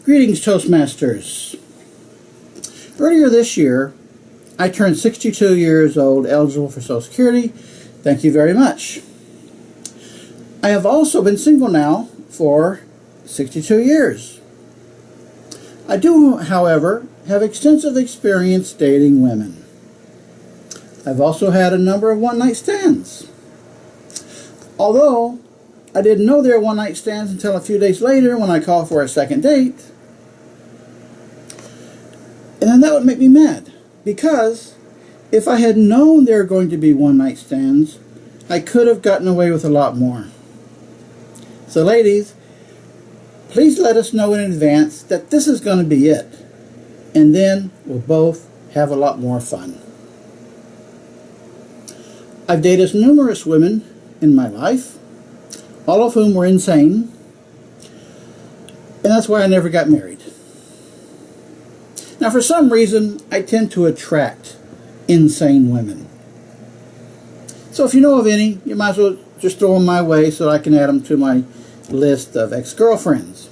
Greetings, Toastmasters. Earlier this year, I turned 62 years old, eligible for Social Security. Thank you very much. I have also been single now for 62 years. I do, however, have extensive experience dating women. I've also had a number of one-night stands. Although, I didn't know they were one-night stands until a few days later when I called for a second date. And then that would make me mad, because if I had known they were going to be one-night stands, I could have gotten away with a lot more. So ladies, please let us know in advance that this is going to be it, and then we'll both have a lot more fun. I've dated numerous women in my life, all of whom were insane, and that's why I never got married. Now, for some reason, I tend to attract insane women. So if you know of any, you might as well just throw them my way so I can add them to my list of ex-girlfriends.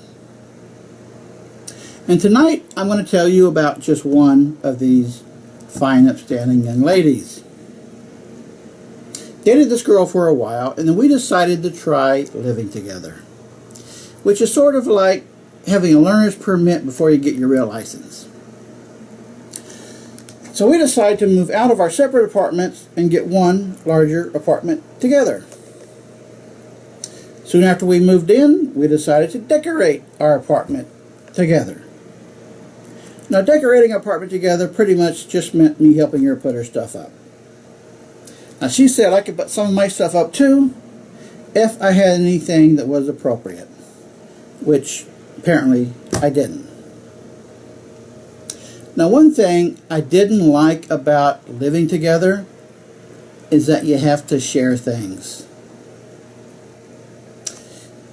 And tonight, I'm going to tell you about just one of these fine, upstanding young ladies. Dated this girl for a while, and then we decided to try living together, which is sort of like having a learner's permit before you get your real license. So we decided to move out of our separate apartments and get one larger apartment together. Soon after we moved in, we decided to decorate our apartment together. Now, decorating our apartment together pretty much just meant me helping her put her stuff up. Now, she said I could put some of my stuff up too if I had anything that was appropriate, which apparently I didn't. Now, one thing I didn't like about living together is that you have to share things.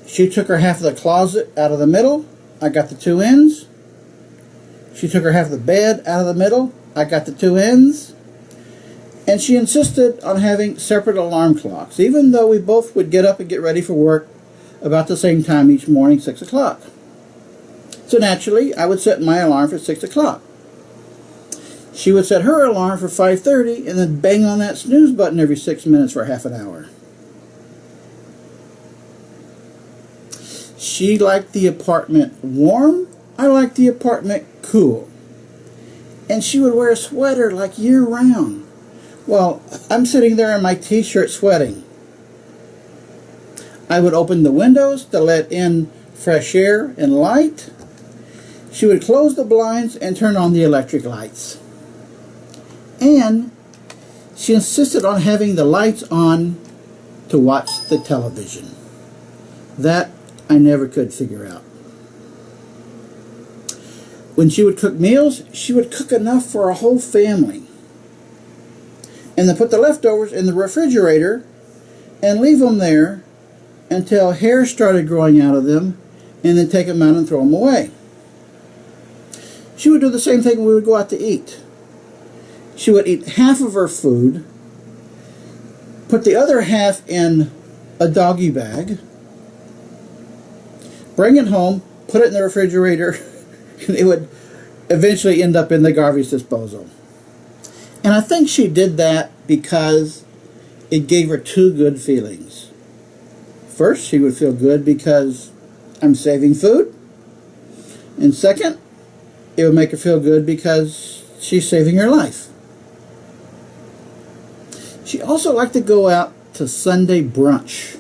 She took her half of the closet out of the middle. I got the two ends. She took her half of the bed out of the middle. I got the two ends. And she insisted on having separate alarm clocks, even though we both would get up and get ready for work about the same time each morning, 6 o'clock. So naturally, I would set my alarm for 6 o'clock. She would set her alarm for 5:30 and then bang on that snooze button every 6 minutes for half an hour. She liked the apartment warm. I liked the apartment cool. And she would wear a sweater like year-round. Well, I'm sitting there in my t-shirt sweating. I would open the windows to let in fresh air and light. She would close the blinds and turn on the electric lights. And she insisted on having the lights on to watch the television. That I never could figure out. When she would cook meals, she would cook enough for a whole family. And then put the leftovers in the refrigerator and leave them there until hair started growing out of them, and then take them out and throw them away. She would do the same thing when we would go out to eat. She would eat half of her food, put the other half in a doggy bag, bring it home, put it in the refrigerator, and it would eventually end up in the garbage disposal. And I think she did that because it gave her two good feelings. First, she would feel good because I'm saving food. And second, it would make her feel good because she's saving her life. She also liked to go out to Sunday brunch.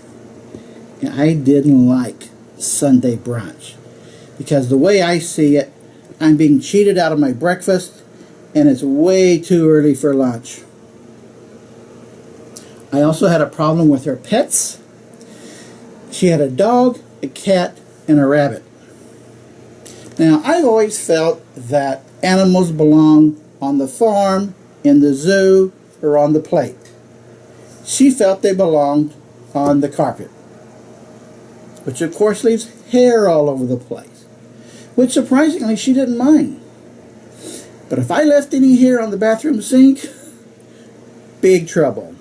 And I didn't like Sunday brunch, because the way I see it, I'm being cheated out of my breakfast, and it's way too early for lunch. I also had a problem with her pets. She had a dog, a cat, and a rabbit. Now, I've always felt that animals belong on the farm, in the zoo, or on the plate. She felt they belonged on the carpet, which of course leaves hair all over the place, which surprisingly she didn't mind. But if I left any hair on the bathroom sink, big trouble.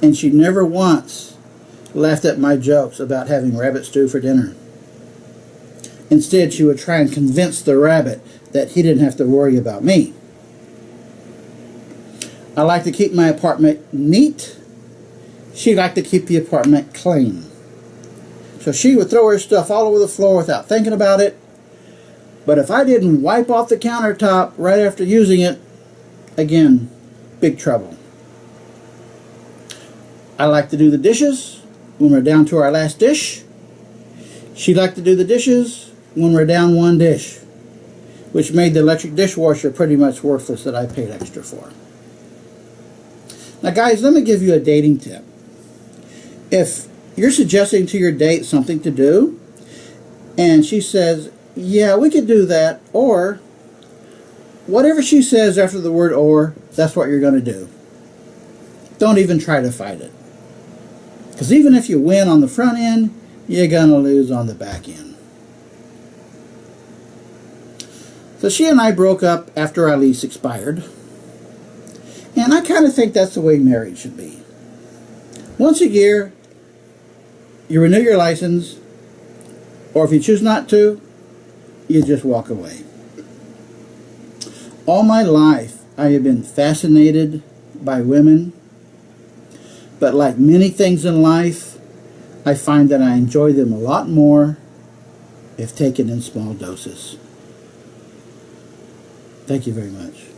And she never once laughed at my jokes about having rabbit stew for dinner. Instead, she would try and convince the rabbit that he didn't have to worry about me. I like to keep my apartment neat. She liked to keep the apartment clean. So she would throw her stuff all over the floor without thinking about it. But if I didn't wipe off the countertop right after using it, again, big trouble. I like to do the dishes when we're down to our last dish. She liked to do the dishes when we're down one dish, which made the electric dishwasher pretty much worthless that I paid extra for. Now guys, let me give you a dating tip. If you're suggesting to your date something to do, and she says, yeah, we could do that, or whatever she says after the word or, that's what you're going to do. Don't even try to fight it. Because even if you win on the front end, you're going to lose on the back end. So she and I broke up after our lease expired. And I kind of think that's the way marriage should be. Once a year, you renew your license, or if you choose not to, you just walk away. All my life, I have been fascinated by women, but like many things in life, I find that I enjoy them a lot more if taken in small doses. Thank you very much.